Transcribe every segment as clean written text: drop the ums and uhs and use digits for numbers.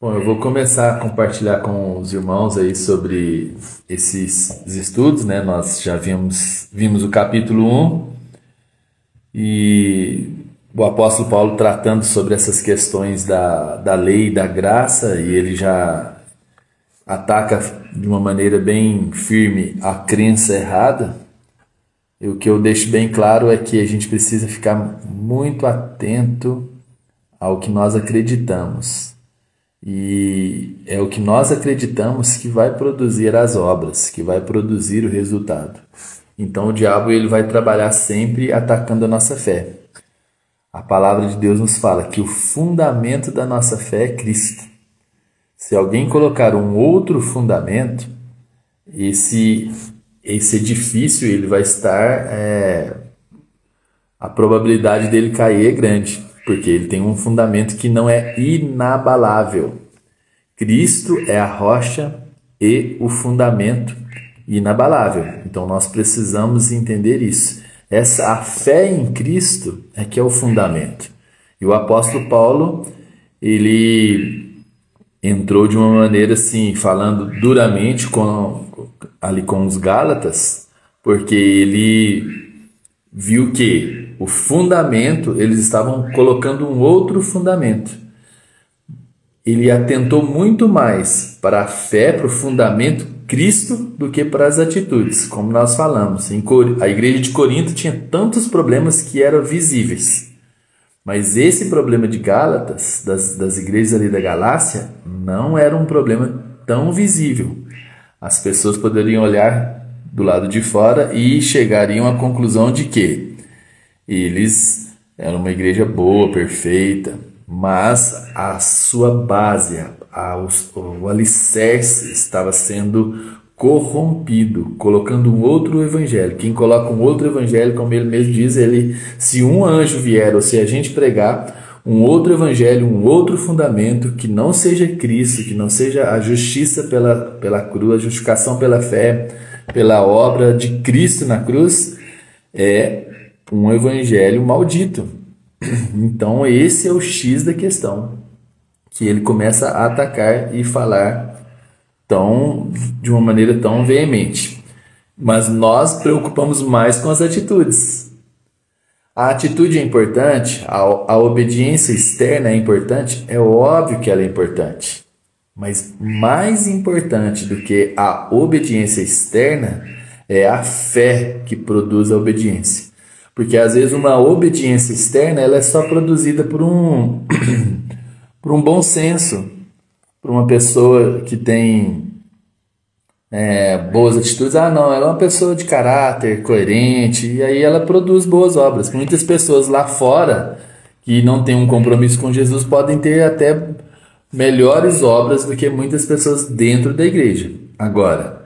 Bom, eu vou começar a compartilhar com os irmãos aí sobre esses estudos, né? Nós já vimos o capítulo 1 e o apóstolo Paulo tratando sobre essas questões da lei e da graça, e ele já ataca de uma maneira bem firme a crença errada. E o que eu deixo bem claro é que a gente precisa ficar muito atento ao que nós acreditamos. E é o que nós acreditamos que vai produzir as obras, que vai produzir o resultado. Então o diabo ele vai trabalhar sempre atacando a nossa fé. A palavra de Deus nos fala que o fundamento da nossa fé é Cristo. Se alguém colocar um outro fundamento, esse edifício ele vai estar... a probabilidade dele cair é grande, porque ele tem um fundamento que não é inabalável. Cristo é a rocha e o fundamento inabalável. Então nós precisamos entender isso. A fé em Cristo é que é o fundamento. E o apóstolo Paulo, ele entrou de uma maneira assim, falando duramente ali com os Gálatas, porque ele viu que o fundamento, eles estavam colocando um outro fundamento. Ele atentou muito mais para a fé, para o fundamento Cristo, do que para as atitudes, como nós falamos. A igreja de Corinto tinha tantos problemas que eram visíveis. Mas esse problema de Gálatas, das igrejas ali da Galácia, não era um problema tão visível. As pessoas poderiam olhar do lado de fora e chegariam à conclusão de que eles eram uma igreja boa, perfeita, mas a sua base, o alicerce estava sendo corrompido, colocando um outro evangelho. Quem coloca um outro evangelho, como ele mesmo diz, se um anjo vier ou se a gente pregar um outro evangelho, um outro fundamento que não seja Cristo, que não seja a justiça pela cruz, a justificação pela fé, pela obra de Cristo na cruz, é um evangelho maldito. Então esse é o X da questão, que ele começa a atacar e falar de uma maneira tão veemente. Mas nós preocupamos mais com as atitudes. A atitude é importante, a obediência externa é importante, é óbvio que ela é importante. Mas mais importante do que a obediência externa é a fé que produz a obediência. Porque às vezes uma obediência externa ela é só produzida por um bom senso, por uma pessoa que tem boas atitudes. Não, ela é uma pessoa de caráter, coerente, e aí ela produz boas obras. Muitas pessoas lá fora que não têm um compromisso com Jesus podem ter até melhores obras do que muitas pessoas dentro da igreja. Agora,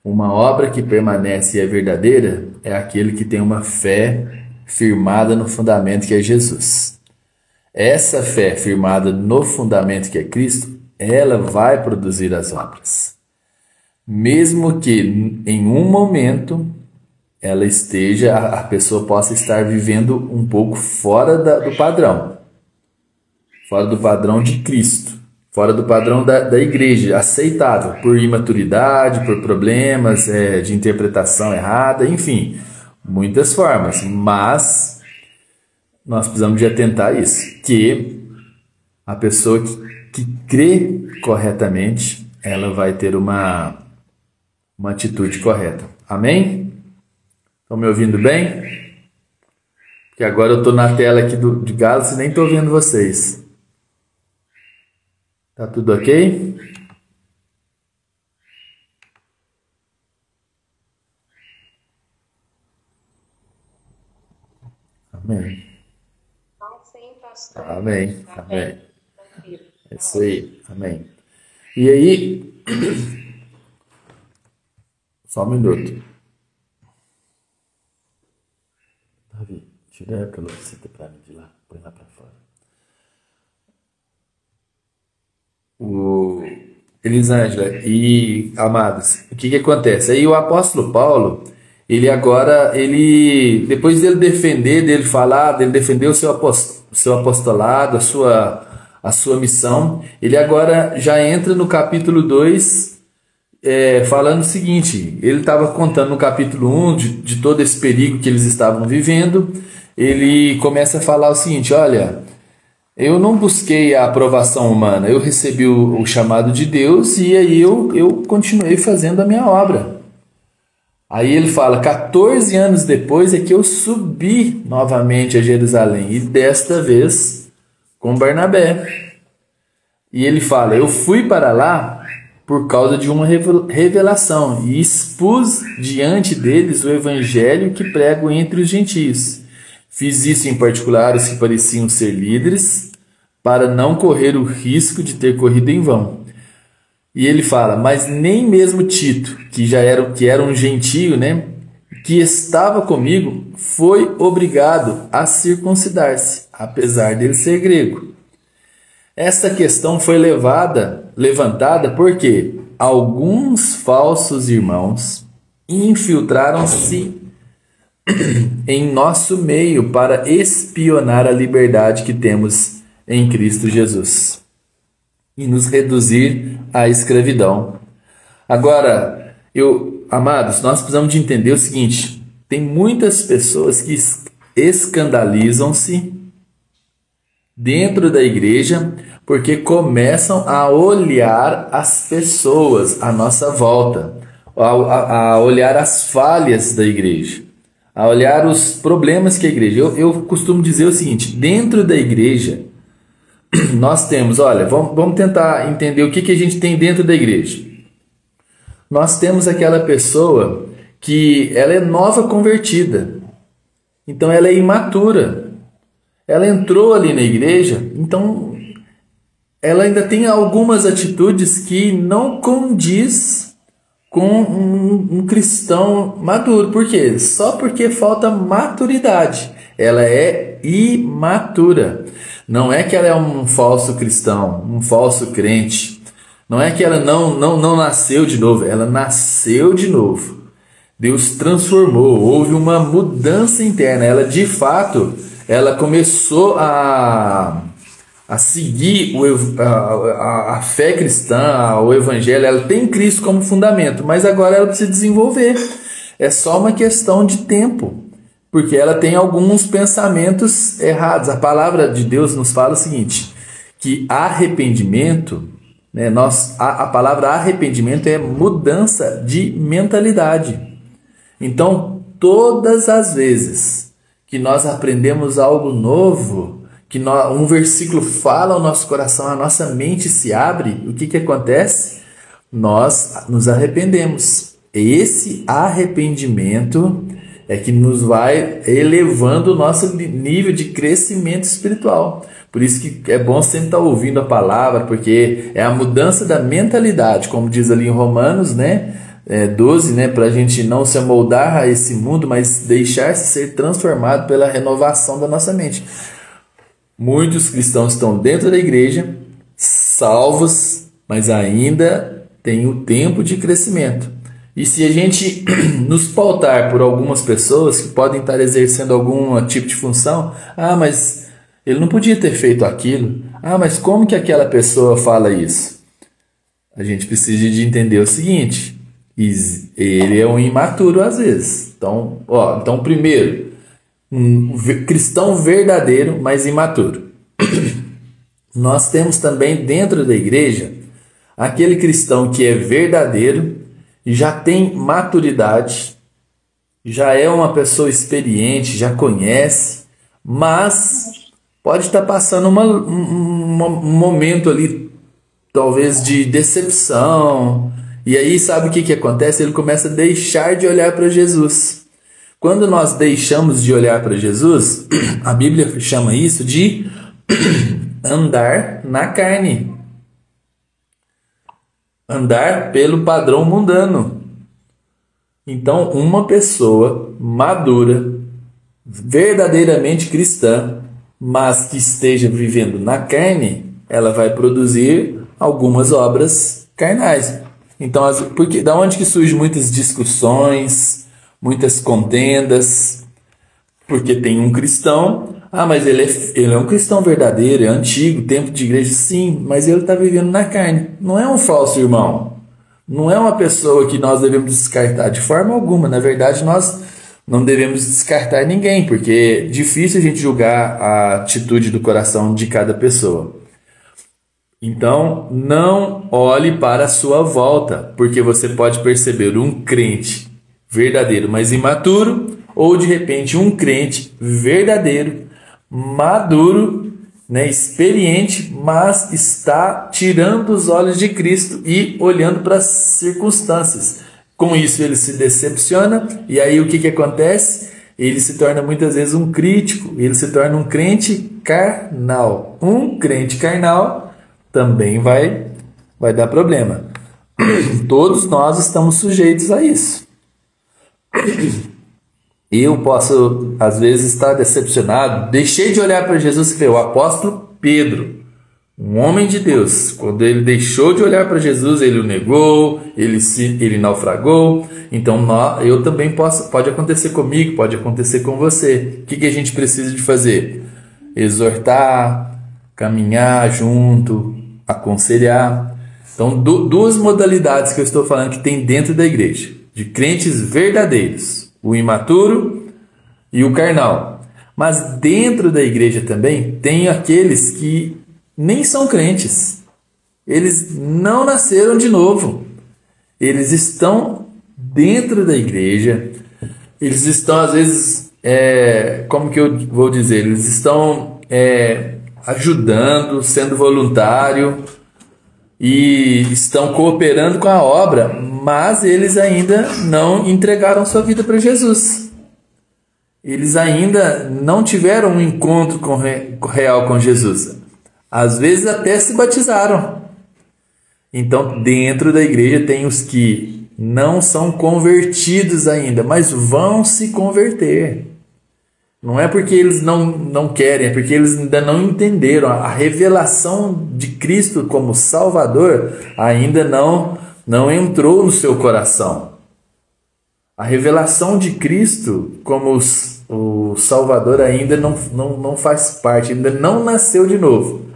uma obra que permanece e é verdadeira é aquele que tem uma fé firmada no fundamento que é Jesus. Essa fé firmada no fundamento que é Cristo, ela vai produzir as obras. Mesmo que em um momento a pessoa possa estar vivendo um pouco fora do padrão. Fora do padrão de Cristo. Fora do padrão da igreja, aceitável por imaturidade, por problemas de interpretação errada, enfim, muitas formas. Mas nós precisamos de atentar a isso, que a pessoa que crê corretamente, ela vai ter uma atitude correta. Amém? Estão me ouvindo bem? Porque agora eu estou na tela aqui de Gálatas e nem estou vendo vocês. Tá tudo ok? Amém. Amém. Amém. É isso aí. Amém. E aí, só um minuto. Davi, tira aquela cita para mim de lá, põe lá para fora. Elisângela e amados, o que acontece? Aí o apóstolo Paulo, depois dele defender o seu apostolado, a sua missão, ele agora já entra no capítulo 2, falando o seguinte. Ele estava contando no capítulo 1 de todo esse perigo que eles estavam vivendo. Ele começa a falar o seguinte: olha, eu não busquei a aprovação humana, eu recebi o chamado de Deus e aí eu continuei fazendo a minha obra. Aí ele fala, 14 anos depois é que eu subi novamente a Jerusalém, e desta vez com Barnabé. E ele fala, eu fui para lá por causa de uma revelação e expus diante deles o evangelho que prego entre os gentios. Fiz isso em particular os que pareciam ser líderes, para não correr o risco de ter corrido em vão. E ele fala, mas nem mesmo Tito, que era um gentio, né, que estava comigo, foi obrigado a circuncidar-se, apesar dele ser grego. Essa questão foi levantada porque alguns falsos irmãos infiltraram-se em nosso meio para espionar a liberdade que temos em Cristo Jesus e nos reduzir à escravidão. Agora, amados, nós precisamos de entender o seguinte: tem muitas pessoas que escandalizam-se dentro da igreja porque começam a olhar as pessoas à nossa volta, a olhar as falhas da igreja, a olhar os problemas que a igreja... Eu costumo dizer o seguinte, dentro da igreja, nós temos, olha, vamos tentar entender o que a gente tem dentro da igreja. Nós temos aquela pessoa que ela é nova convertida, então ela é imatura. Ela entrou ali na igreja, então ela ainda tem algumas atitudes que não condiz com um cristão maduro. Por quê? Só porque falta maturidade. Ela é imatura. Não é que ela é um falso cristão, um falso crente. Não é que ela não nasceu de novo. Ela nasceu de novo. Deus transformou. Houve uma mudança interna. Ela, de fato, ela começou a seguir a fé cristã, o evangelho. Ela tem Cristo como fundamento, mas agora ela precisa desenvolver. É só uma questão de tempo, porque ela tem alguns pensamentos errados. A palavra de Deus nos fala o seguinte, que arrependimento, né, a palavra arrependimento é mudança de mentalidade. Então, todas as vezes que nós aprendemos algo novo, que um versículo fala ao nosso coração, a nossa mente se abre, o que acontece? Nós nos arrependemos. Esse arrependimento é que nos vai elevando o nosso nível de crescimento espiritual. Por isso que é bom sempre estar ouvindo a palavra, porque é a mudança da mentalidade, como diz ali em Romanos, né? 12, né, para a gente não se amoldar a esse mundo, mas deixar-se ser transformado pela renovação da nossa mente. Muitos cristãos estão dentro da igreja, salvos, mas ainda tem o tempo de crescimento. E se a gente nos pautar por algumas pessoas que podem estar exercendo algum tipo de função, mas ele não podia ter feito aquilo, mas como que aquela pessoa fala isso? A gente precisa de entender o seguinte, ele é um imaturo às vezes. Então primeiro, um cristão verdadeiro, mas imaturo. Nós temos também dentro da igreja aquele cristão que é verdadeiro, já tem maturidade, já é uma pessoa experiente, já conhece, mas pode estar passando um momento ali, talvez de decepção, e aí sabe o que acontece? Ele começa a deixar de olhar para Jesus. Quando nós deixamos de olhar para Jesus, a Bíblia chama isso de andar na carne. Andar pelo padrão mundano. Então, uma pessoa madura, verdadeiramente cristã, mas que esteja vivendo na carne, ela vai produzir algumas obras carnais. Então, da onde que surgem muitas discussões, muitas contendas? Porque tem um cristão Ah, mas ele é um cristão verdadeiro, é antigo, tempo de igreja, sim, mas ele está vivendo na carne. Não é um falso irmão. Não é uma pessoa que nós devemos descartar de forma alguma. Na verdade, nós não devemos descartar ninguém, porque é difícil a gente julgar a atitude do coração de cada pessoa. Então, não olhe para a sua volta, porque você pode perceber um crente verdadeiro, mas imaturo, ou de repente um crente verdadeiro, maduro, né, experiente, mas está tirando os olhos de Cristo e olhando para as circunstâncias. Com isso ele se decepciona, e aí o que acontece? Ele se torna muitas vezes um crítico, ele se torna um crente carnal. Um crente carnal também vai dar problema. Todos nós estamos sujeitos a isso. Eu posso, às vezes, estar decepcionado. Deixei de olhar para Jesus e ver o apóstolo Pedro, um homem de Deus. Quando ele deixou de olhar para Jesus, ele o negou, ele naufragou. Então, eu também pode acontecer comigo, pode acontecer com você. O que a gente precisa de fazer? Exortar, caminhar junto, aconselhar. Então, duas modalidades que eu estou falando que tem dentro da igreja, de crentes verdadeiros. O imaturo e o carnal. Mas dentro da igreja também tem aqueles que nem são crentes. Eles não nasceram de novo. Eles estão dentro da igreja. Eles estão, às vezes, como que eu vou dizer? Eles estão ajudando, sendo voluntário e estão cooperando com a obra, mas eles ainda não entregaram sua vida para Jesus. Eles ainda não tiveram um encontro real com Jesus. Às vezes até se batizaram. Então, dentro da igreja tem os que não são convertidos ainda, mas vão se converter. Não é porque eles não querem, é porque eles ainda não entenderam. A revelação de Cristo como Salvador ainda não entrou no seu coração. A revelação de Cristo como o Salvador ainda não faz parte, ainda não nasceu de novo,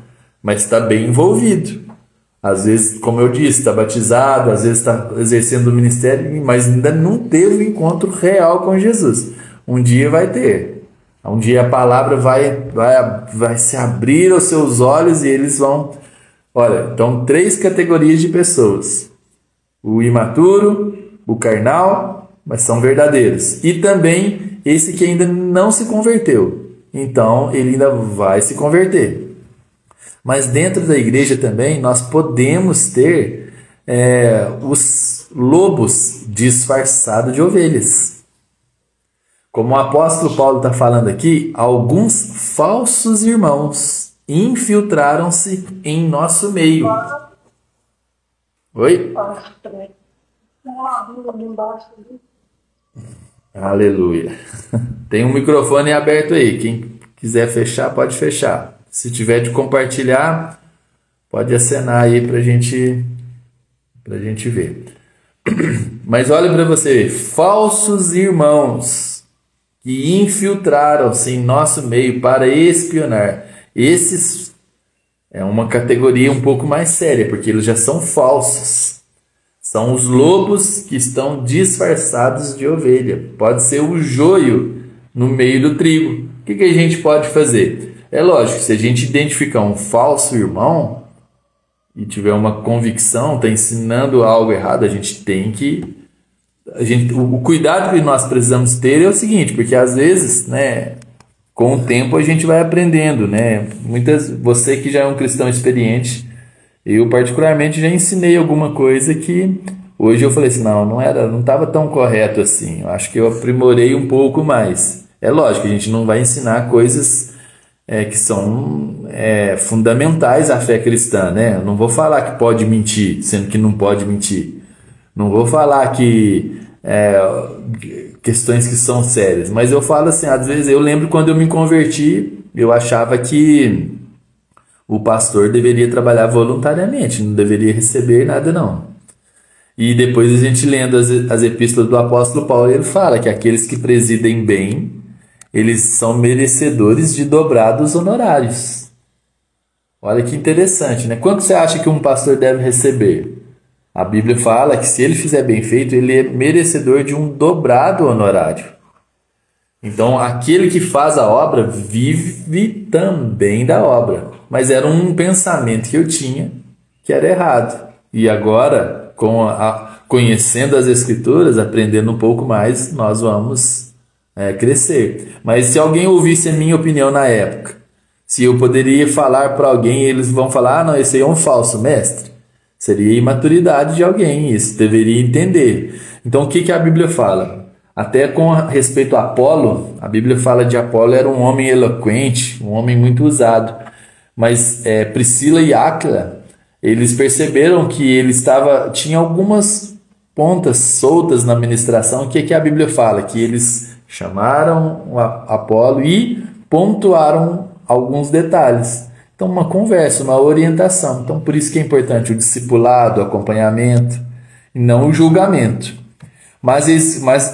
mas está bem envolvido. Às vezes, como eu disse, está batizado, às vezes está exercendo o ministério, mas ainda não teve um encontro real com Jesus. Um dia vai ter. Um dia a palavra vai se abrir aos seus olhos e eles vão... Olha, então 3 categorias de pessoas. O imaturo, o carnal, mas são verdadeiros. E também esse que ainda não se converteu. Então ele ainda vai se converter. Mas dentro da igreja também nós podemos ter os lobos disfarçados de ovelhas. Como o apóstolo Paulo está falando aqui, alguns falsos irmãos infiltraram-se em nosso meio. Oi? Aleluia. Tem um microfone aberto aí. Quem quiser fechar, pode fechar. Se tiver de compartilhar, pode acenar aí para gente ver. Mas olha para você, falsos irmãos que infiltraram-se em nosso meio para espionar. Esses é uma categoria um pouco mais séria, porque eles já são falsos. São os lobos que estão disfarçados de ovelha. Pode ser o joio no meio do trigo. O que a gente pode fazer? É lógico, se a gente identificar um falso irmão e tiver uma convicção, está ensinando algo errado, a gente tem que... o cuidado que nós precisamos ter é o seguinte, porque às vezes, né, com o tempo a gente vai aprendendo, né? Você que já é um cristão experiente, eu particularmente já ensinei alguma coisa que hoje eu falei assim, não estava tão correto assim. Eu acho que eu aprimorei um pouco mais. É lógico, a gente não vai ensinar coisas que são fundamentais à fé cristã, né? Eu não vou falar que pode mentir, sendo que não pode mentir. Não vou falar que questões que são sérias, mas eu falo assim, às vezes eu lembro quando eu me converti, eu achava que o pastor deveria trabalhar voluntariamente, não deveria receber nada não. E depois a gente lendo as epístolas do apóstolo Paulo, ele fala que aqueles que presidem bem eles são merecedores de dobrados honorários. Olha que interessante, né? Quanto você acha que um pastor deve receber? A Bíblia fala que se ele fizer bem feito, ele é merecedor de um dobrado honorário. Então, aquele que faz a obra vive também da obra. Mas era um pensamento que eu tinha que era errado. E agora, conhecendo as Escrituras, aprendendo um pouco mais, nós vamos crescer. Mas se alguém ouvisse a minha opinião na época, se eu poderia falar para alguém, eles vão falar, não, esse aí é um falso mestre. Seria imaturidade de alguém, isso deveria entender. Então, o que a Bíblia fala? Até com respeito a Apolo, a Bíblia fala de Apolo era um homem eloquente, um homem muito usado. Mas Priscila e Áquila, eles perceberam que ele tinha algumas pontas soltas na ministração. O que a Bíblia fala? Que eles chamaram Apolo e pontuaram alguns detalhes. Então, uma conversa, uma orientação. Então, por isso que é importante o discipulado, o acompanhamento, e não o julgamento. Mas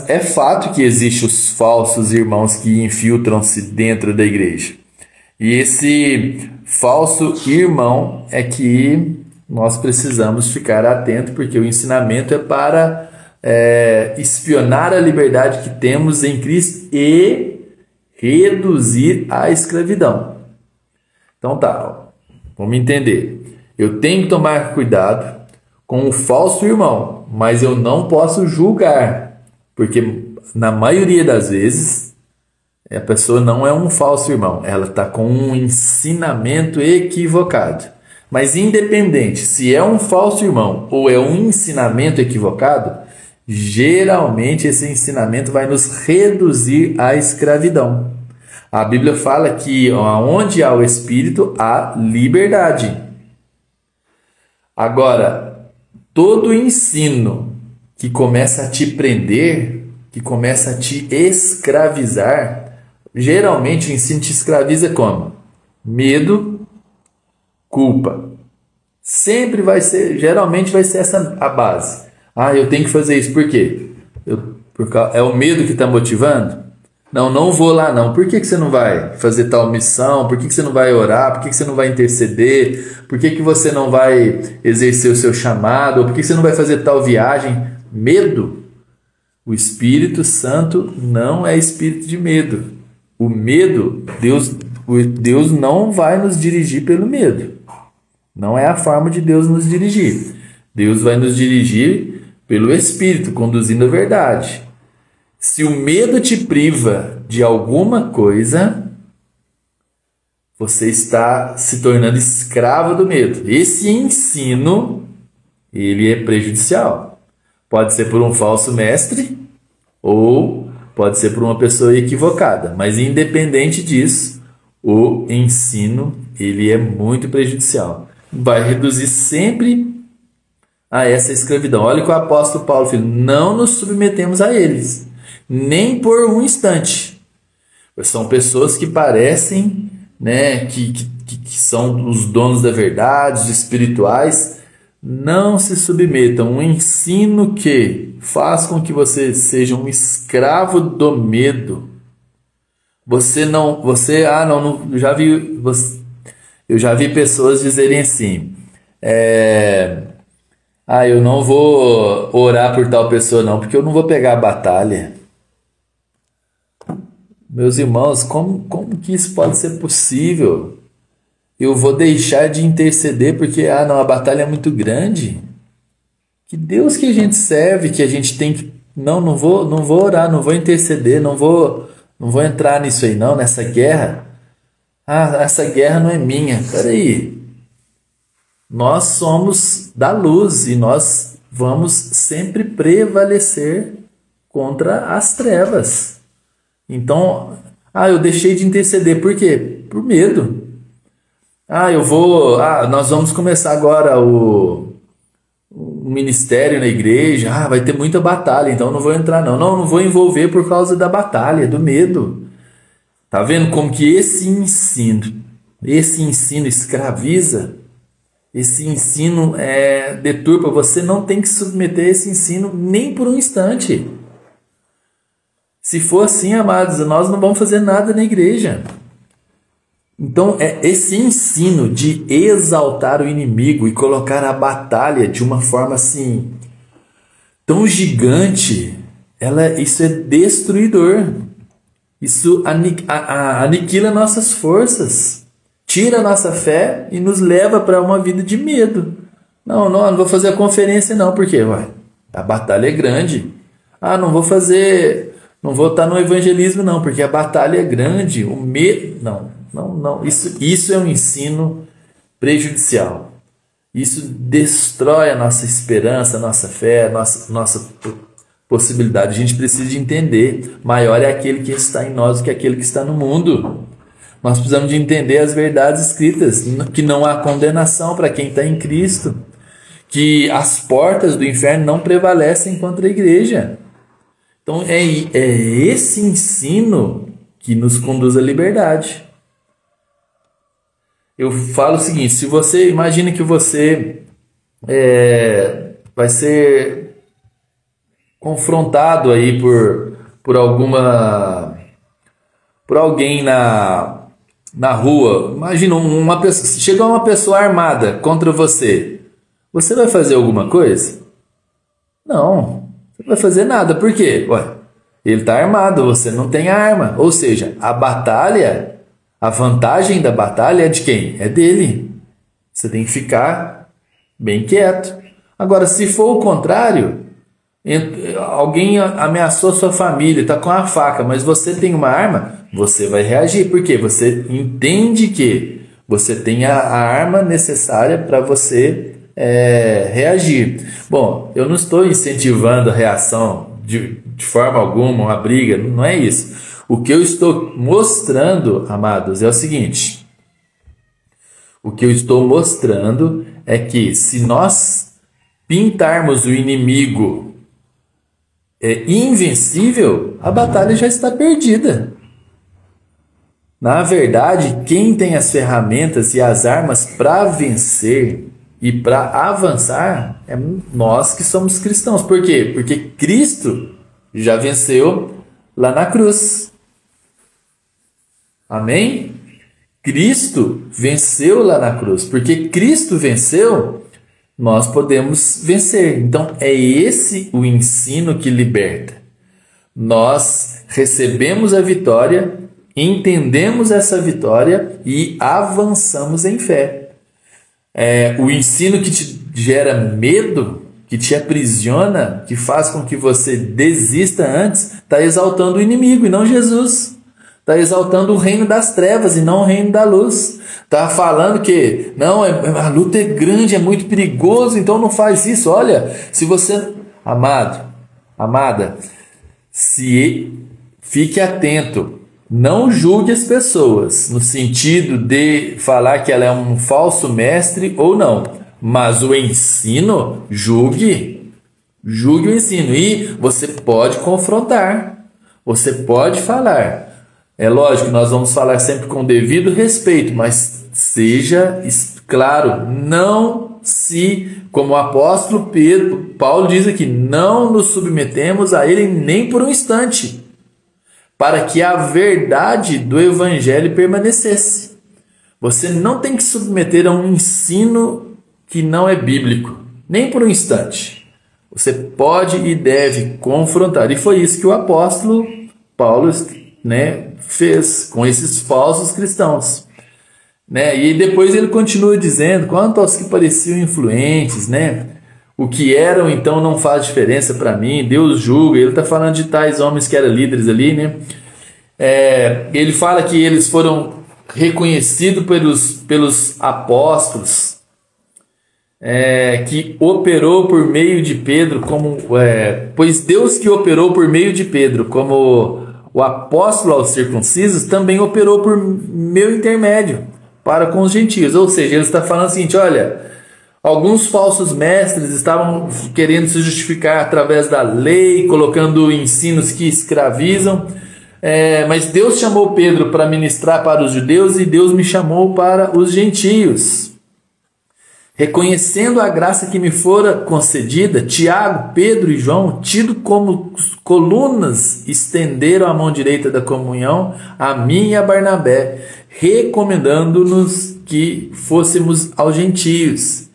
é fato que existem os falsos irmãos que infiltram-se dentro da igreja. E esse falso irmão é que nós precisamos ficar atentos, porque o ensinamento é para espionar a liberdade que temos em Cristo e reduzir a escravidão. Então tá, vamos entender. Eu tenho que tomar cuidado com o falso irmão, mas eu não posso julgar, porque na maioria das vezes a pessoa não é um falso irmão, ela está com um ensinamento equivocado. Mas independente se é um falso irmão ou é um ensinamento equivocado, geralmente esse ensinamento vai nos reduzir à escravidão. A Bíblia fala que onde há o Espírito, há liberdade. Agora, todo ensino que começa a te prender, que começa a te escravizar, geralmente o ensino te escraviza como? Medo, culpa. Geralmente vai ser essa a base. Eu tenho que fazer isso. Por quê? É o medo que está motivando? Não vou lá não. Por que você não vai fazer tal missão? Por que você não vai orar? Por que você não vai interceder? Por que você não vai exercer o seu chamado? Ou por que você não vai fazer tal viagem? Medo. O Espírito Santo não é espírito de medo. O medo, Deus não vai nos dirigir pelo medo. Não é a forma de Deus nos dirigir. Deus vai nos dirigir pelo Espírito, conduzindo a verdade. Se o medo te priva de alguma coisa, você está se tornando escravo do medo. Esse ensino, ele é prejudicial. Pode ser por um falso mestre ou pode ser por uma pessoa equivocada. Mas independente disso, o ensino, ele é muito prejudicial. Vai reduzir sempre a essa escravidão. Olha o que o apóstolo Paulo fala: não nos submetemos a eles, nem por um instante. São pessoas que parecem, né, que são os donos da verdade, os espirituais. Não se submetam. Um ensino que faz com que você seja um escravo do medo. Eu já vi pessoas dizerem assim: eu não vou orar por tal pessoa não, porque eu não vou pegar a batalha. Meus irmãos, como que isso pode ser possível? Eu vou deixar de interceder porque a batalha é muito grande. Que Deus que a gente serve, que a gente tem que... Não vou orar, não vou interceder, não vou entrar nisso aí não, nessa guerra. Essa guerra não é minha. Peraí. Nós somos da luz e nós vamos sempre prevalecer contra as trevas. Então, eu deixei de interceder. Por quê? Por medo. Nós vamos começar agora o ministério na igreja. Vai ter muita batalha, então não vou entrar não. Não vou envolver por causa da batalha, do medo. Tá vendo como que esse ensino escraviza? Esse ensino deturpa. Você não tem que submeter esse ensino nem por um instante. Se for assim, amados, nós não vamos fazer nada na igreja. Então, esse ensino de exaltar o inimigo e colocar a batalha de uma forma assim tão gigante, isso é destruidor. Isso aniquila nossas forças, tira a nossa fé e nos leva para uma vida de medo. Não vou fazer a conferência não, porque a batalha é grande. Não vou estar no evangelismo não, porque a batalha é grande, o medo... Não. Isso é um ensino prejudicial. Isso destrói a nossa esperança, a nossa fé, a nossa possibilidade. A gente precisa de entender, maior é aquele que está em nós do que aquele que está no mundo. Nós precisamos de entender as verdades escritas, que não há condenação para quem está em Cristo, que as portas do inferno não prevalecem contra a igreja. Então é esse ensino que nos conduz à liberdade. Eu falo o seguinte: se você imagina que você vai ser confrontado aí por alguém na rua, imagina chega uma pessoa armada contra você, você vai fazer alguma coisa? Não, você não vai fazer nada. Por quê? Ele está armado, você não tem arma. Ou seja, a vantagem da batalha é de quem? É dele. Você tem que ficar bem quieto. Agora, se for o contrário, alguém ameaçou sua família, está com uma faca, mas você tem uma arma, você vai reagir. Por quê? Você entende que você tem a arma necessária para você reagir. Bom, eu não estou incentivando a reação de forma alguma, uma briga, não é isso. O que eu estou mostrando, amados, é o seguinte: o que eu estou mostrando é que se nós pintarmos o inimigo invencível, a batalha já está perdida. Na verdade, quem tem as ferramentas e as armas para vencer e para avançar é nós que somos cristãos. Por quê? Porque Cristo já venceu lá na cruz. Amém? Cristo venceu lá na cruz. Porque Cristo venceu, nós podemos vencer. Então é esse o ensino que liberta. Nós recebemos a vitória, entendemos essa vitória e avançamos em fé. O ensino que te gera medo, que te aprisiona, que faz com que você desista antes, está exaltando o inimigo e não Jesus. Está exaltando o reino das trevas e não o reino da luz. Está falando que não, a luta é grande, é muito perigoso, então não faz isso. Olha, se você... Amada, fique atento. Não julgue as pessoas, no sentido de falar que ela é um falso mestre ou não. Mas o ensino, julgue o ensino. E você pode confrontar, você pode falar. É lógico que nós vamos falar sempre com o devido respeito, mas seja claro, como o apóstolo Paulo diz aqui, não nos submetemos a ele nem por um instante, para que a verdade do evangelho permanecesse. Você não tem que submeter a um ensino que não é bíblico, nem por um instante. Você pode e deve confrontar. E foi isso que o apóstolo Paulo, fez com esses falsos cristãos. E depois ele continua dizendo, quanto aos que pareciam influentes, o que eram então não faz diferença para mim, Deus julga. Ele está falando de tais homens que eram líderes ali, ele fala que eles foram reconhecidos pelos apóstolos, que operou por meio de Pedro, pois Deus que operou por meio de Pedro, como o apóstolo aos circuncisos, também operou por meu intermédio para com os gentios. Ou seja, ele está falando o seguinte: olha, alguns falsos mestres estavam querendo se justificar através da lei, colocando ensinos que escravizam, mas Deus chamou Pedro para ministrar para os judeus e Deus me chamou para os gentios. reconhecendo a graça que me fora concedida, Tiago, Pedro e João, tido como colunas, estenderam a mão direita da comunhão a mim e a Barnabé, recomendando-nos que fôssemos aos gentios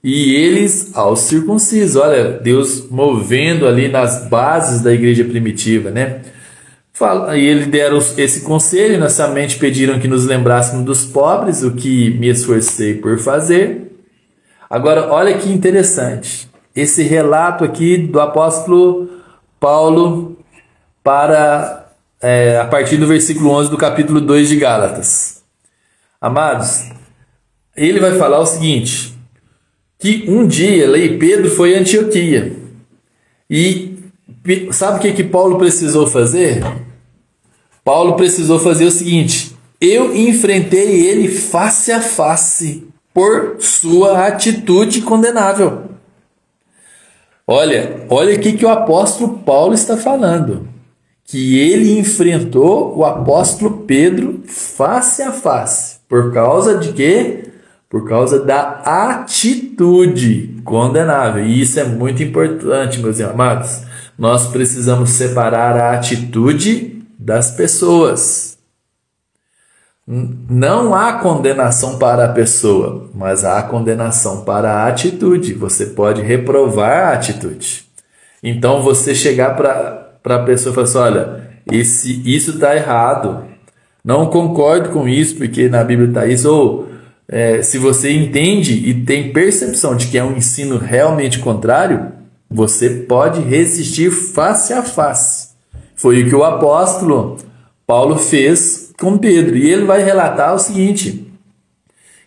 e eles aos circuncisos. Olha, Deus movendo ali nas bases da igreja primitiva, né? E eles deram esse conselho, e nossa mente pediram que nos lembrássemos dos pobres, o que me esforcei por fazer. Agora, olha que interessante, esse relato aqui do apóstolo Paulo a partir do versículo 11 do capítulo 2 de Gálatas. Amados, ele vai falar o seguinte, que um dia Pedro foi a Antioquia, e sabe o que Paulo precisou fazer? Paulo precisou fazer o seguinte, eu enfrentei ele face a face, por sua atitude condenável. Olha o que o apóstolo Paulo está falando. Que ele enfrentou o apóstolo Pedro face a face. Por causa de quê? Por causa da atitude condenável. E isso é muito importante, meus amados. Nós precisamos separar a atitude das pessoas. Não há condenação para a pessoa, mas há condenação para a atitude. Você pode reprovar a atitude. Então você chegar para a pessoa e falar assim, olha, isso está errado. Não concordo com isso, porque na Bíblia está isso. Ou se você entende e tem percepção de que é um ensino realmente contrário, você pode resistir face a face. Foi o que o apóstolo Paulo fez com Pedro, e ele vai relatar o seguinte,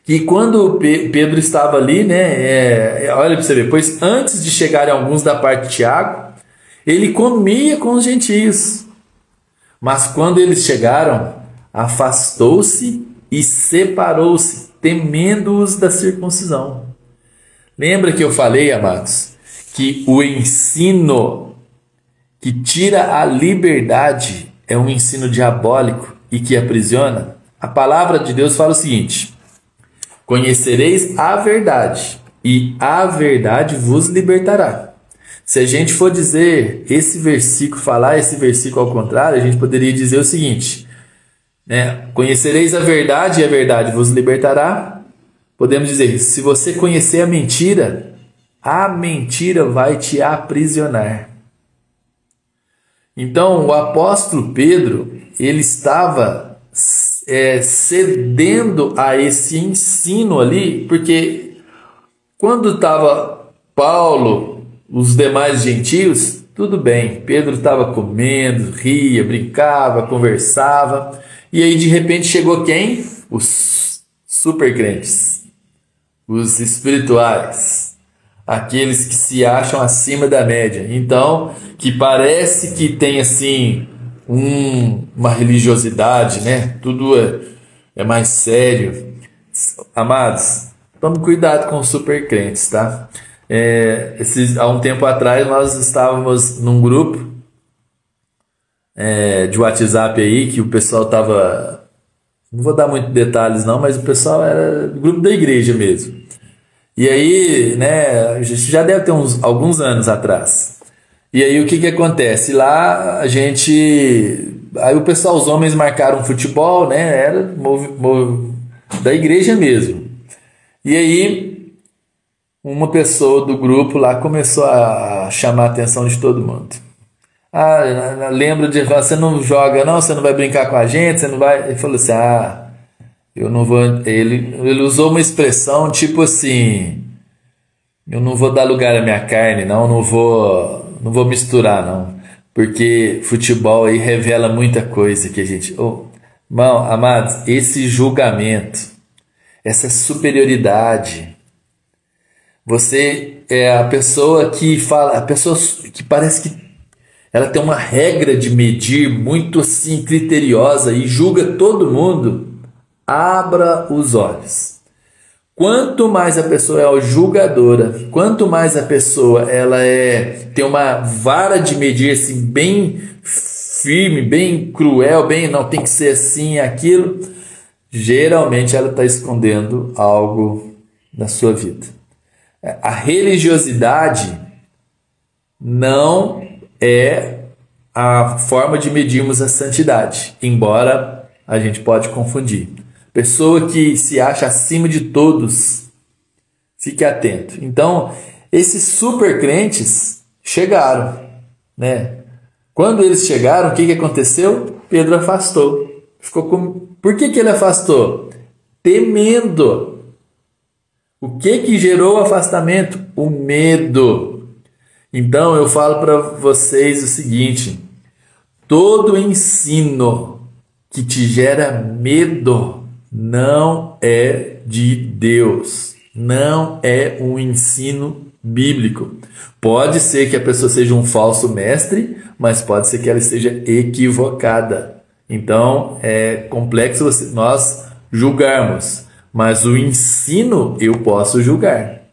que quando Pedro estava ali, né, olha para você ver, pois antes de chegarem alguns da parte de Tiago, ele comia com os gentios, mas quando eles chegaram, afastou-se e separou-se, temendo-os da circuncisão. Lembra que eu falei, amados, que o ensino que tira a liberdade é um ensino diabólico e que aprisiona? A palavra de Deus fala o seguinte, conhecereis a verdade e a verdade vos libertará. Se a gente for dizer falar esse versículo ao contrário, a gente poderia dizer o seguinte, né? Conhecereis a verdade e a verdade vos libertará. Podemos dizer, se você conhecer a mentira vai te aprisionar. Então, o apóstolo Pedro, ele estava cedendo a esse ensino ali, porque quando estava Paulo, os demais gentios, tudo bem, Pedro estava comendo, ria, brincava, conversava, e aí de repente chegou quem? Os supercrentes, os espirituais, aqueles que se acham acima da média, então, que parece que tem assim uma religiosidade, né? Tudo é mais sério. Amados, tome cuidado com os supercrentes, tá? Há um tempo atrás nós estávamos num grupo de WhatsApp aí, que o pessoal estava, não vou dar muitos detalhes não, mas o pessoal era do grupo da igreja mesmo. E aí, né, já deve ter alguns anos atrás. E aí o que acontece? Lá aí o pessoal, os homens marcaram futebol, né? Era da igreja mesmo. E aí uma pessoa do grupo lá começou a chamar a atenção de todo mundo. Lembra de falar, você não joga não, você não vai brincar com a gente, você não vai... Ele falou assim, eu não vou... Ele usou uma expressão tipo assim, eu não vou dar lugar à minha carne, não vou misturar, não. Porque futebol aí revela muita coisa que a gente... Irmão, amados, esse julgamento, essa superioridade, você é a pessoa que fala, a pessoa que parece que ela tem uma regra de medir muito assim criteriosa e julga todo mundo. Abra os olhos. Quanto mais a pessoa é julgadora, quanto mais a pessoa tem uma vara de medir assim, bem firme, bem cruel, não tem que ser assim, aquilo, geralmente ela está escondendo algo da sua vida. A religiosidade não é a forma de medirmos a santidade, embora a gente pode confundir. Pessoa que se acha acima de todos, fique atento. Então, esses super crentes chegaram, né? Quando eles chegaram, o que aconteceu? Pedro afastou. Por que ele afastou? Temendo. O que gerou o afastamento? O medo. Então eu falo para vocês o seguinte: todo ensino que te gera medo não é de Deus, não é um ensino bíblico. Pode ser que a pessoa seja um falso mestre, mas pode ser que ela esteja equivocada. Então é complexo nós julgarmos, mas o ensino eu posso julgar.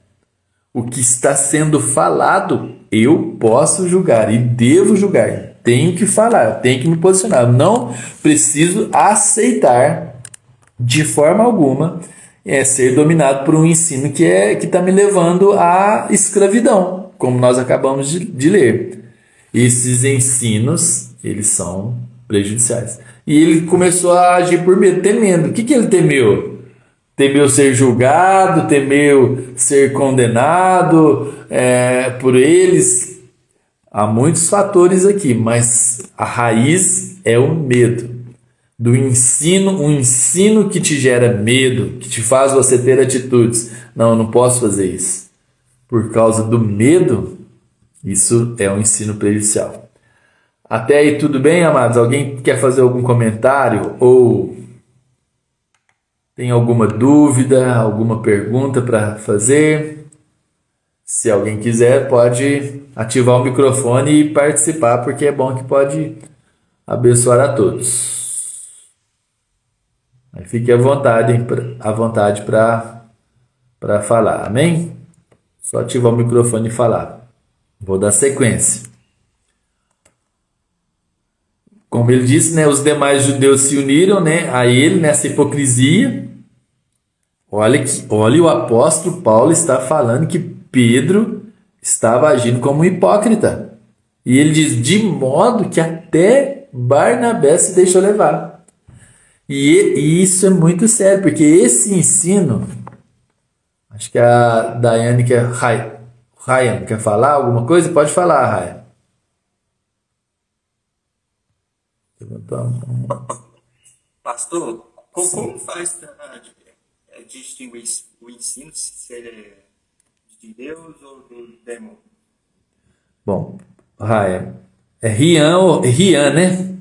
O que está sendo falado eu posso julgar e devo julgar. Tenho que falar, tenho que me posicionar. Eu não preciso aceitar de forma alguma ser dominado por um ensino que está me levando à escravidão, como nós acabamos de ler. Esses ensinos, eles são prejudiciais. E ele começou a agir por medo, temendo. O que ele temeu? Temeu ser julgado, temeu ser condenado por eles. Há muitos fatores aqui, mas a raiz é o medo. Do ensino, um ensino que te gera medo, que te faz você ter atitudes. Não, eu não posso fazer isso. Por causa do medo, isso é um ensino prejudicial. Até aí tudo bem, amados? Alguém quer fazer algum comentário ou tem alguma dúvida, alguma pergunta para fazer? Se alguém quiser, pode ativar o microfone e participar, porque é bom que pode abençoar a todos. Aí fique à vontade para falar, amém? Só ativar o microfone e falar. Vou dar sequência. Como ele disse, né, os demais judeus se uniram, né, a ele nessa hipocrisia. Olha, o apóstolo Paulo está falando que Pedro estava agindo como um hipócrita. E ele diz, de modo que até Barnabé se deixou levar. E isso é muito sério, porque esse ensino, acho que a Daiane Ryan quer falar alguma coisa? Pode falar, Ryan. Pastor, como faz para distinguir o ensino, se ele é de Deus ou do demônio? Bom, Ryan, é Rian, né?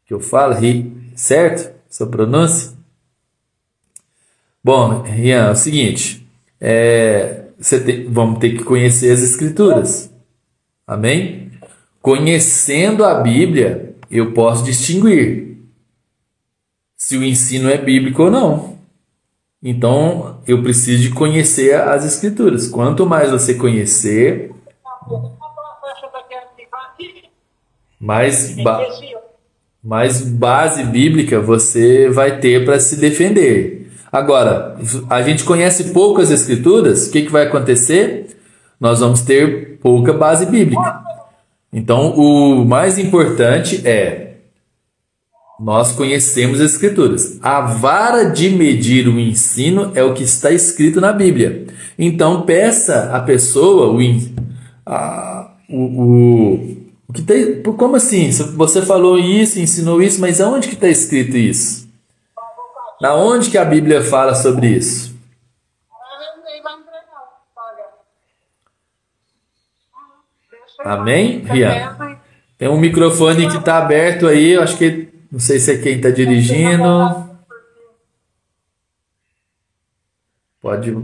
Que eu falo, certo? Sua pronúncia? Bom, Rian, é o seguinte, vamos ter que conhecer as Escrituras, amém? Conhecendo a Bíblia, eu posso distinguir se o ensino é bíblico ou não. Então, eu preciso de conhecer as Escrituras. Quanto mais você conhecer, mais base bíblica você vai ter para se defender. Agora, a gente conhece poucas Escrituras, o que vai acontecer? Nós vamos ter pouca base bíblica. Então, o mais importante é nós conhecemos as Escrituras. A vara de medir o ensino é o que está escrito na Bíblia. Então, peça à pessoa o que tem. Como assim? Você falou isso, ensinou isso, mas aonde que está escrito isso? Na onde que a Bíblia fala sobre isso? Amém, Rian? Tem um microfone que está aberto aí, eu acho que não sei se é quem está dirigindo. Pode.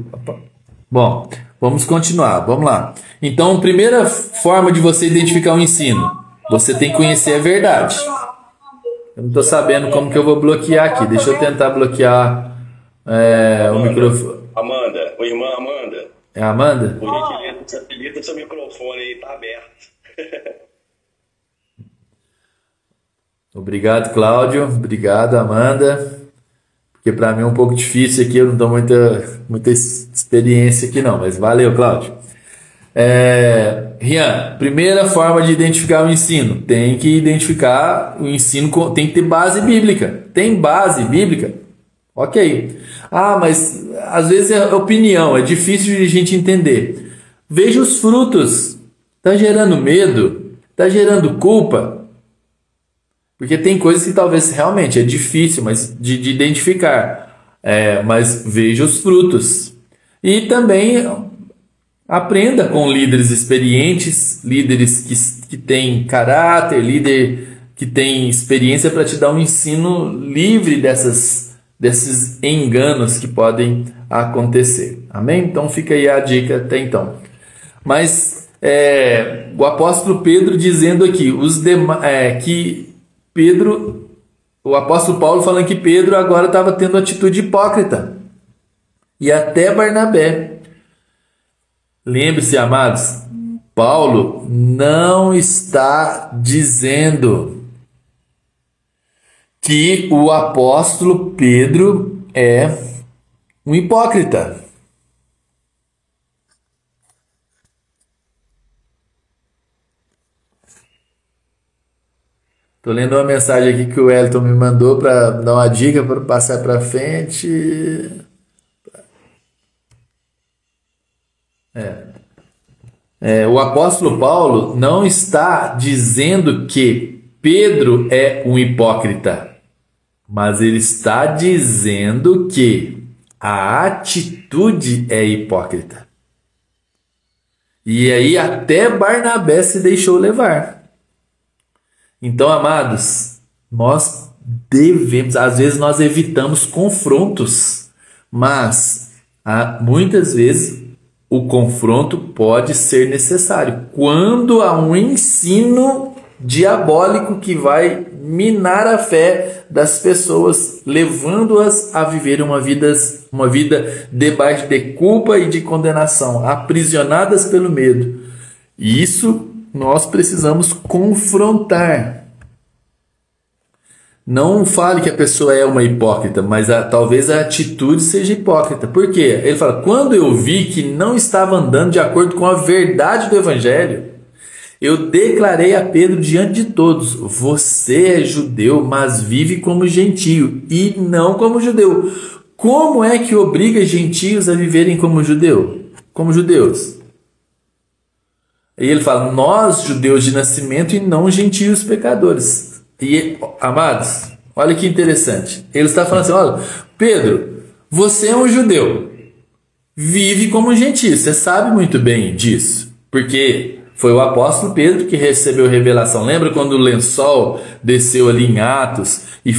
Bom, vamos continuar. Vamos lá. Então, primeira forma de você identificar o ensino, você tem que conhecer a verdade. Eu não estou sabendo como que eu vou bloquear aqui. Deixa eu tentar bloquear o microfone. Amanda, irmã Amanda. É a Amanda? Por gentileza, seu microfone aí está aberto. Obrigado, Cláudio. Obrigado, Amanda. porque para mim é um pouco difícil aqui, eu não dou muita experiência aqui não, mas valeu, Cláudio. Rian, primeira forma de identificar o ensino, tem que identificar o ensino, tem que ter base bíblica. Tem base bíblica? Ok. Ah, mas às vezes é opinião, é difícil de a gente entender. Veja os frutos. Está gerando medo? Está gerando culpa? Porque tem coisas que talvez realmente é difícil de identificar. Mas veja os frutos. E também aprenda com líderes experientes, líderes que têm caráter, líder que tem experiência para te dar um ensino livre desses enganos que podem acontecer. Amém? Então fica aí a dica até então. Mas o apóstolo Pedro dizendo aqui, o apóstolo Paulo falando que Pedro agora estava tendo atitude hipócrita. E até Barnabé. Lembre-se, amados, Paulo não está dizendo que o apóstolo Pedro é um hipócrita. Estou lendo uma mensagem aqui que o Elton me mandou para dar uma dica para passar para frente. O apóstolo Paulo não está dizendo que Pedro é um hipócrita, mas ele está dizendo que a atitude é hipócrita. E aí até Barnabé se deixou levar. Então, amados, nós devemos, às vezes nós evitamos confrontos, mas muitas vezes o confronto pode ser necessário quando há um ensino diabólico que vai minar a fé das pessoas, levando-as a viver uma vida debaixo de culpa e de condenação, aprisionadas pelo medo. E isso nós precisamos confrontar. Não fale que a pessoa é uma hipócrita, mas talvez a atitude seja hipócrita. Por quê? Ele fala, quando eu vi que não estava andando de acordo com a verdade do Evangelho, eu declarei a Pedro diante de todos, você é judeu, mas vive como gentio e não como judeu. Como é que obriga gentios a viverem como judeus? E ele fala, nós judeus de nascimento e não gentios pecadores. E, amados, olha que interessante. Ele está falando assim, olha, Pedro, você é um judeu, vive como um gentio, você sabe muito bem disso, porque foi o apóstolo Pedro que recebeu revelação. Lembra quando o lençol desceu ali em Atos e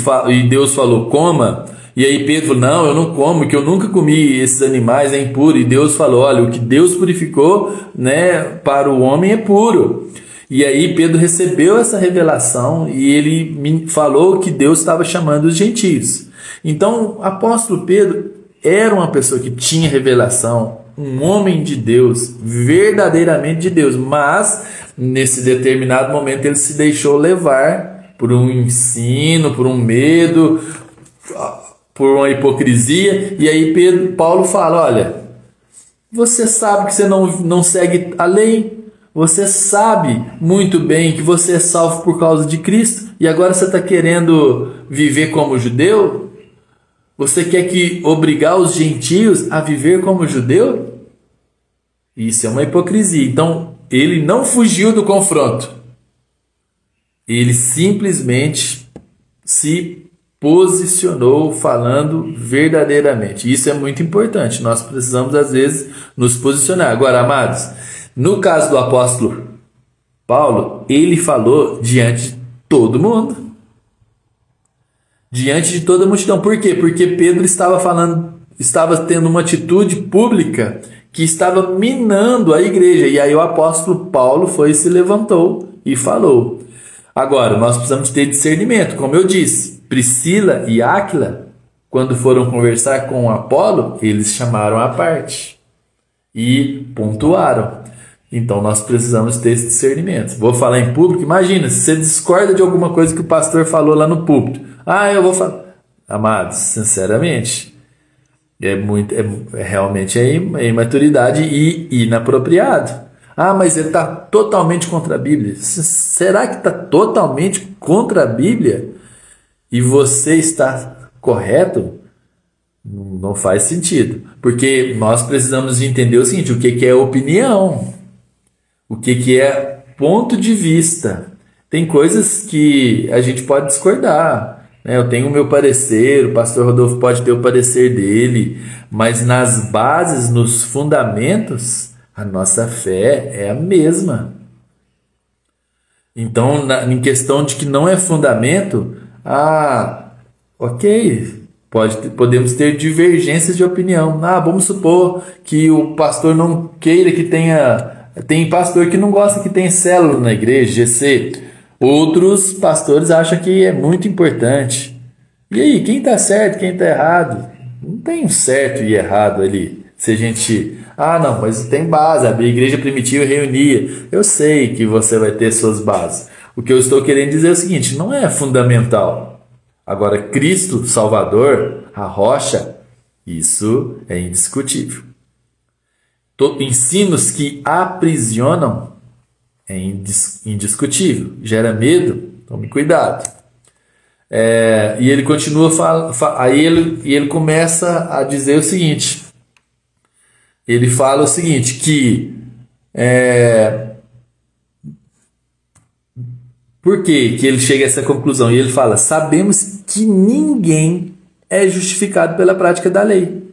Deus falou, coma? E aí Pedro falou, não, eu não como, que eu nunca comi esses animais, é impuro. E Deus falou, olha, o que Deus purificou, para o homem é puro. E aí Pedro recebeu essa revelação e ele falou que Deus estava chamando os gentios. Então, o apóstolo Pedro era uma pessoa que tinha revelação, um homem de Deus, verdadeiramente de Deus, mas nesse determinado momento ele se deixou levar por um ensino, por um medo, por uma hipocrisia. E aí Paulo fala, olha, você sabe que você não segue a lei, você sabe muito bem que você é salvo por causa de Cristo e agora você está querendo viver como judeu? Você quer obrigar os gentios a viver como judeu? Isso é uma hipocrisia. Então, ele não fugiu do confronto. Ele simplesmente se posicionou falando verdadeiramente. Isso é muito importante. Nós precisamos, às vezes, nos posicionar. Agora, amados, no caso do apóstolo Paulo, ele falou diante de todo mundo. Diante de toda a multidão. Por quê? Porque Pedro estava tendo uma atitude pública que estava minando a igreja. E aí o apóstolo Paulo se levantou e falou. Agora, nós precisamos ter discernimento. Como eu disse, Priscila e Áquila, quando foram conversar com Apolo, eles chamaram à parte e pontuaram. Então nós precisamos ter esse discernimento. Vou falar em público, imagina, se você discorda de alguma coisa que o pastor falou lá no púlpito. Eu vou falar. amados, sinceramente. Realmente é imaturidade e inapropriado. Ah, mas ele está totalmente contra a Bíblia. Será que está totalmente contra a Bíblia e você está correto? Não faz sentido. Porque nós precisamos entender o seguinte: o que é opinião? O que é ponto de vista? Tem coisas que a gente pode discordar, né? Eu tenho o meu parecer, o pastor Rodolfo pode ter o parecer dele, mas nas bases, nos fundamentos, a nossa fé é a mesma. Então, em questão de que não é fundamento, ok, podemos ter divergências de opinião. Vamos supor que o pastor não queira que tenha... Tem pastor que não gosta que tenha célula na igreja, GC. Outros pastores acham que é muito importante. E aí, quem está certo, quem está errado? Não tem um certo e errado ali. Se a gente... não, mas tem base. A igreja primitiva reunia. Eu sei que você vai ter suas bases. O que eu estou querendo dizer é o seguinte: não é fundamental. Agora, Cristo, Salvador, a rocha, isso é indiscutível. Ensinos que aprisionam é indiscutível. Gera medo? Tome cuidado. E ele continua aí ele começa a dizer o seguinte. Ele fala o seguinte, que por que ele chega a essa conclusão? E ele fala: sabemos que ninguém é justificado pela prática da lei,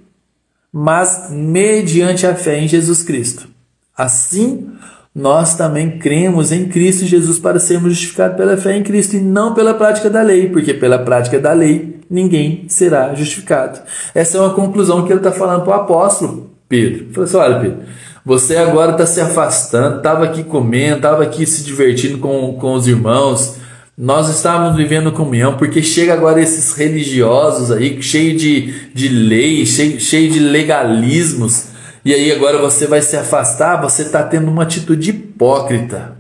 mas mediante a fé em Jesus Cristo. Assim, nós também cremos em Cristo Jesus para sermos justificados pela fé em Cristo e não pela prática da lei, porque pela prática da lei ninguém será justificado. Essa é uma conclusão que ele está falando para o apóstolo Pedro. Ele falou assim: olha, Pedro, você agora está se afastando, estava aqui comendo, estava aqui se divertindo com os irmãos, nós estávamos vivendo comunhão, porque chega agora esses religiosos aí, cheio de lei, cheio de legalismos, e aí agora você vai se afastar, você está tendo uma atitude hipócrita.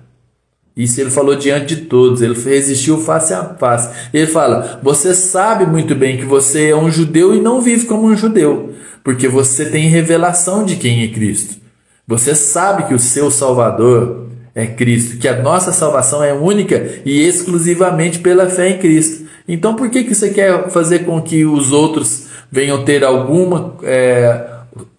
Isso ele falou diante de todos, ele resistiu face a face. Ele fala: você sabe muito bem que você é um judeu e não vive como um judeu, porque você tem revelação de quem é Cristo. Você sabe que o seu Salvador é Cristo, que a nossa salvação é única e exclusivamente pela fé em Cristo. Então por que você quer fazer com que os outros venham ter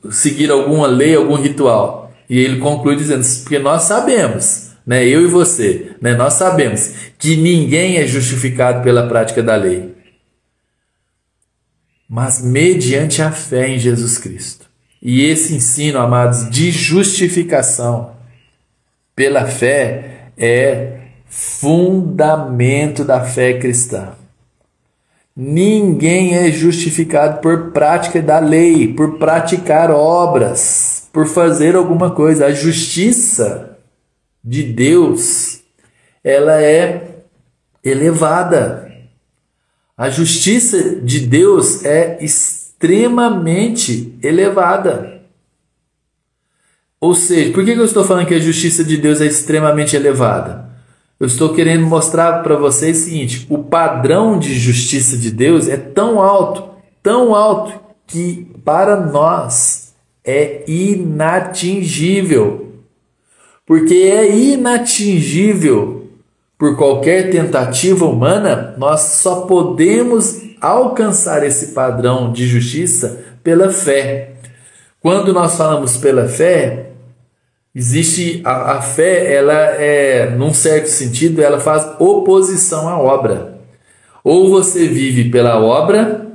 seguir alguma lei, algum ritual? E ele conclui dizendo: porque nós sabemos, né, eu e você, né, nós sabemos que ninguém é justificado pela prática da lei, mas mediante a fé em Jesus Cristo. E esse ensino, amados, de justificação pela fé é fundamento da fé cristã. Ninguém é justificado por prática da lei, por praticar obras, por fazer alguma coisa. A justiça de Deus, ela é elevada. A justiça de Deus é extremamente elevada. Ou seja, por que eu estou falando que a justiça de Deus é extremamente elevada? Eu estou querendo mostrar para vocês o seguinte: o padrão de justiça de Deus é tão alto, que para nós é inatingível. Porque é inatingível por qualquer tentativa humana, nós só podemos alcançar esse padrão de justiça pela fé. Quando nós falamos pela fé, existe a fé, ela num certo sentido, ela faz oposição à obra. Ou você vive pela obra,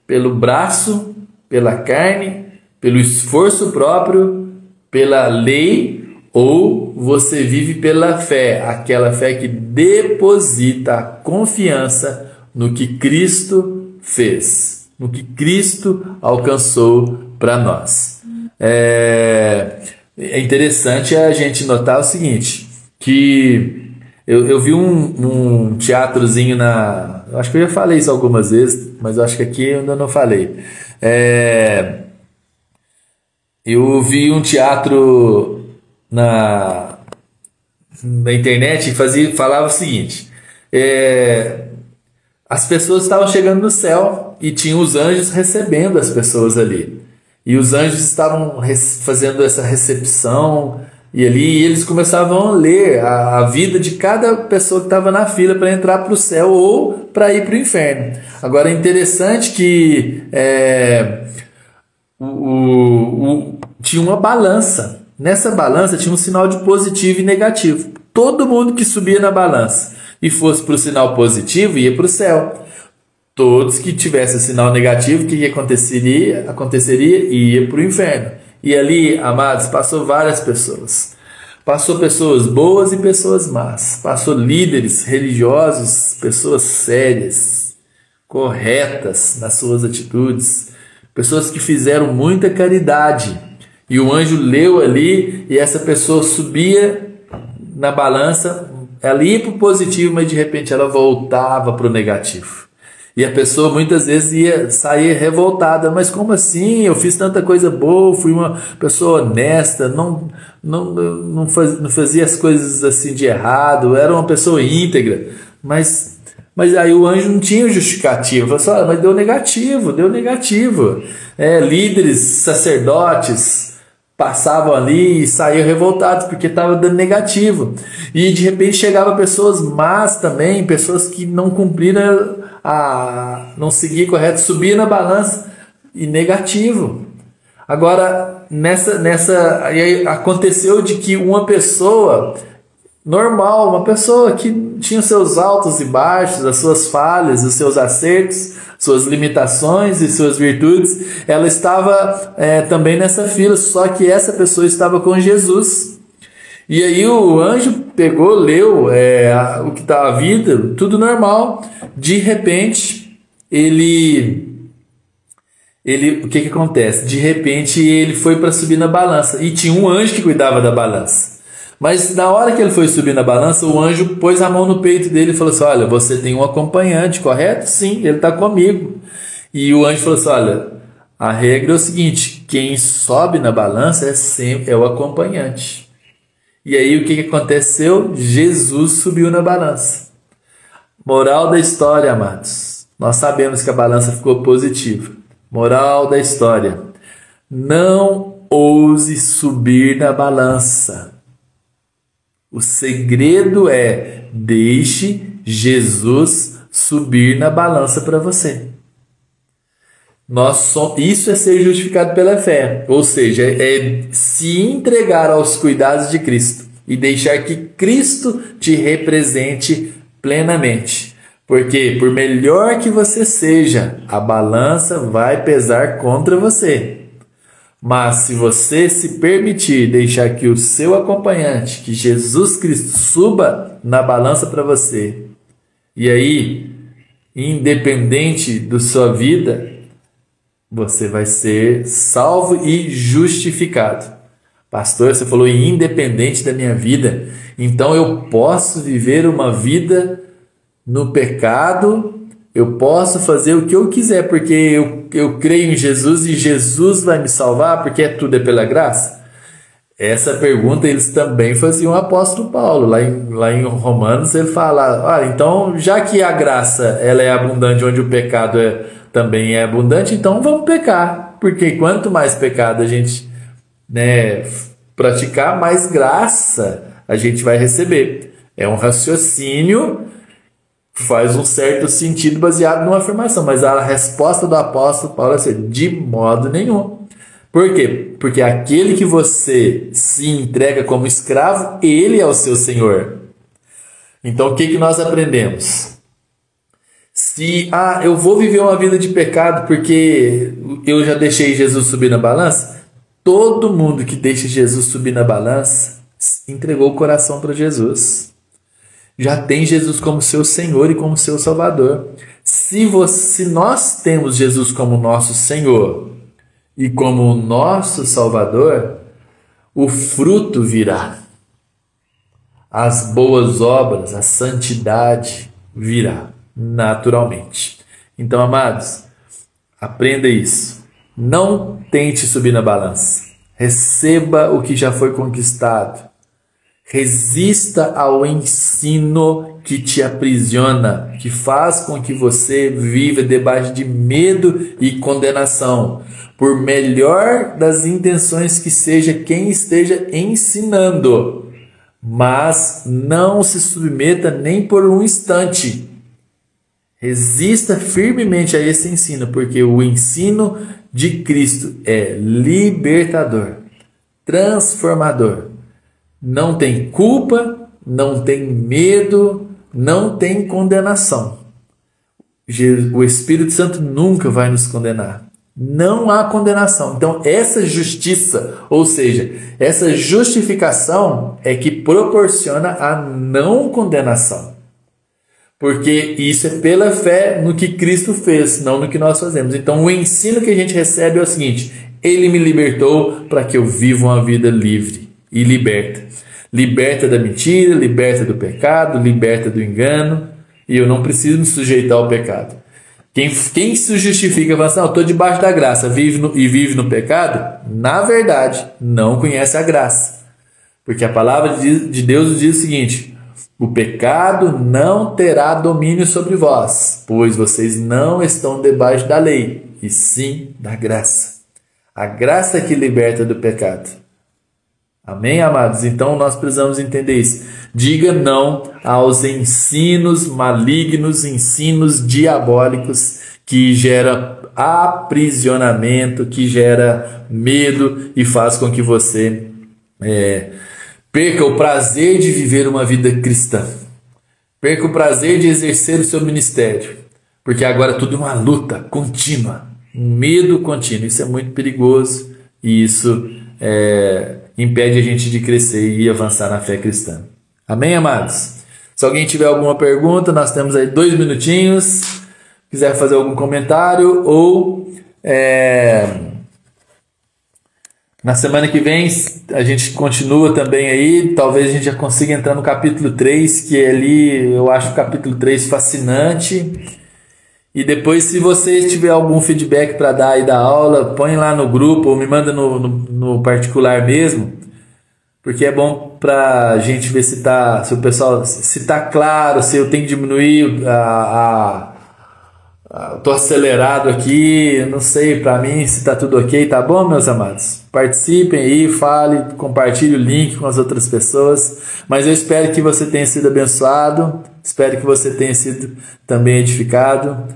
pelo braço, pela carne, pelo esforço próprio, pela lei, ou você vive pela fé, aquela fé que deposita a confiança no que Cristo fez, no que Cristo alcançou para nós. É interessante a gente notar o seguinte, que eu vi um teatrozinho eu acho que eu já falei isso algumas vezes, mas eu acho que aqui eu ainda não falei. Eu vi um teatro na internet e falava o seguinte: as pessoas estavam chegando no céu e tinham os anjos recebendo as pessoas ali. E os anjos estavam fazendo essa recepção e ali eles começavam a ler a vida de cada pessoa que estava na fila para entrar para o céu ou para ir para o inferno. Agora é interessante que tinha uma balança. Nessa balança tinha um sinal de positivo e negativo. Todo mundo que subia na balança e fosse para o sinal positivo ia para o céu. Todos que tivessem sinal negativo, o que aconteceria? Ia para o inferno. E ali, amados, passou várias pessoas. Passou pessoas boas e pessoas más. Passou líderes religiosos, pessoas sérias, corretas nas suas atitudes, pessoas que fizeram muita caridade. E o anjo leu ali e essa pessoa subia na balança, ela ia para o positivo, mas de repente ela voltava para o negativo. E a pessoa muitas vezes ia sair revoltada. Mas como assim? Eu fiz tanta coisa boa, fui uma pessoa honesta, não fazia as coisas assim de errado, era uma pessoa íntegra. Mas aí o anjo não tinha justificativa. Falou assim, olha, mas deu negativo. Líderes, sacerdotes passavam ali e saíam revoltados porque estava dando negativo. E de repente chegavam pessoas más também, pessoas que não cumpriram não seguir correto, subir na balança e negativo. Agora, aí aconteceu de que uma pessoa normal, uma pessoa que tinha seus altos e baixos, as suas falhas, os seus acertos, suas limitações e suas virtudes, ela estava também nessa fila, só que essa pessoa estava com Jesus. E aí o anjo pegou, leu o que está a vida, tudo normal. De repente, o que acontece? De repente ele foi para subir na balança e tinha um anjo que cuidava da balança. Mas na hora que ele foi subir na balança, o anjo pôs a mão no peito dele e falou assim, olha, você tem um acompanhante, correto? Sim, ele está comigo. E o anjo falou assim, olha, a regra é o seguinte, quem sobe na balança é o acompanhante. E aí o que aconteceu? Jesus subiu na balança. Moral da história, amados. Nós sabemos que a balança ficou positiva. Moral da história. Não ouse subir na balança. O segredo é deixe Jesus subir na balança para você. Isso é ser justificado pela fé, ou seja, é se entregar aos cuidados de Cristo e deixar que Cristo te represente plenamente. Porque por melhor que você seja, a balança vai pesar contra você. Mas se você se permitir deixar que o seu acompanhante, que Jesus Cristo, suba na balança para você, e aí, independente da sua vida, você vai ser salvo e justificado. Pastor, você falou independente da minha vida. Então eu posso viver uma vida no pecado, eu posso fazer o que eu quiser, porque eu creio em Jesus e Jesus vai me salvar, porque tudo é pela graça? Essa pergunta eles também faziam o apóstolo Paulo. Lá em Romanos ele fala, então já que a graça ela é abundante onde o pecado também é abundante, então vamos pecar, porque quanto mais pecado a gente praticar, mais graça a gente vai receber. É um raciocínio que faz um certo sentido baseado numa afirmação, mas a resposta do apóstolo Paulo é assim, de modo nenhum. Por quê? Porque aquele que você se entrega como escravo, ele é o seu Senhor. Então o que nós aprendemos? Se eu vou viver uma vida de pecado porque eu já deixei Jesus subir na balança, todo mundo que deixa Jesus subir na balança entregou o coração para Jesus. Já tem Jesus como seu Senhor e como seu Salvador. Se nós temos Jesus como nosso Senhor e como nosso Salvador, o fruto virá. As boas obras, a santidade virá naturalmente. Então, amados, aprenda isso. Não tente subir na balança. Receba o que já foi conquistado. Resista ao ensino que te aprisiona, que faz com que você viva debaixo de medo e condenação, por melhor das intenções que seja quem esteja ensinando. Mas não se submeta nem por um instante. Resista firmemente a esse ensino, porque o ensino de Cristo é libertador, transformador. Não tem culpa, não tem medo, não tem condenação. O Espírito Santo nunca vai nos condenar. Não há condenação. Então, essa justiça, ou seja, essa justificação é que proporciona a não condenação. Porque isso é pela fé no que Cristo fez, não no que nós fazemos. Então, o ensino que a gente recebe é o seguinte: Ele me libertou para que eu viva uma vida livre e liberta. Liberta da mentira, liberta do pecado, liberta do engano. E eu não preciso me sujeitar ao pecado. Quem se justifica, fala assim: não, eu estou debaixo da graça, vive no pecado, na verdade, não conhece a graça. Porque a palavra de Deus diz o seguinte: o pecado não terá domínio sobre vós, pois vocês não estão debaixo da lei, e sim da graça. A graça que liberta do pecado. Amém, amados? Então nós precisamos entender isso. Diga não aos ensinos malignos, ensinos diabólicos que gera aprisionamento, que gera medo e faz com que você perca o prazer de viver uma vida cristã. Perca o prazer de exercer o seu ministério. Porque agora tudo é uma luta contínua, um medo contínuo. Isso é muito perigoso e isso impede a gente de crescer e avançar na fé cristã. Amém, amados? Se alguém tiver alguma pergunta, nós temos aí 2 minutinhos. Quiser fazer algum comentário ou na semana que vem a gente continua também aí. Talvez a gente já consiga entrar no capítulo 3, que ali eu acho o capítulo 3 fascinante. E depois, se você tiver algum feedback para dar aí da aula, põe lá no grupo ou me manda no particular mesmo, porque é bom para a gente ver se o pessoal, se está claro, se eu tenho que diminuir tô acelerado aqui, não sei, para mim se está tudo ok, tá bom, meus amados? Participem aí, fale, compartilhe o link com as outras pessoas, mas eu espero que você tenha sido abençoado, espero que você tenha sido também edificado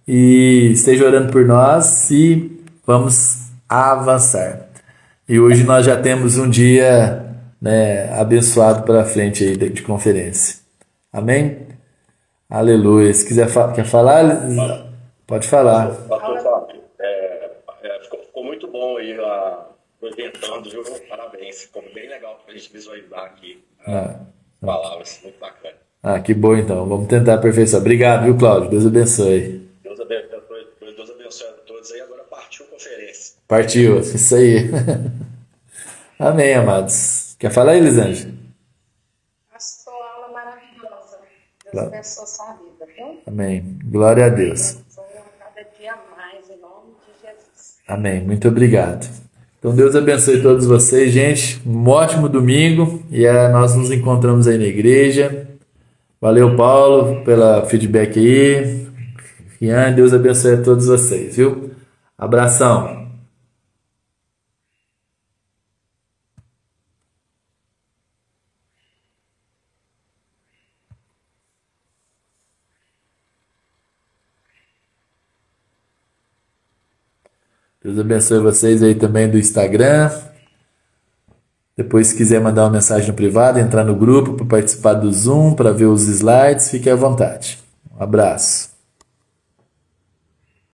e esteja orando por nós e vamos avançar. E hoje nós já temos um dia abençoado pela frente aí de conferência. Amém? Aleluia. Se quer falar, pode falar. Pastor Fábio, ficou muito bom aí apresentando, viu? Parabéns. Ficou bem legal para a gente visualizar aqui palavras. Muito bacana. Que bom então. Vamos tentar aperfeiçoar. Obrigado, viu, Cláudio? Deus abençoe. Deus abençoe a todos aí. Agora partiu a conferência. Partiu, isso aí. Amém, amados. Quer falar, Elisângela? A sua aula maravilhosa. Deus abençoe a sua vida, viu? Amém. Glória a Deus. Cada dia mais, em nome de Jesus. Amém. Muito obrigado. Então, Deus abençoe todos vocês, gente. Um ótimo domingo. E nós nos encontramos aí na igreja. Valeu, Paulo, pela feedback aí. Rian, Deus abençoe a todos vocês, viu? Abração. Deus abençoe vocês aí também do Instagram. Depois, se quiser mandar uma mensagem no privado, entrar no grupo para participar do Zoom, para ver os slides, fique à vontade. Um abraço.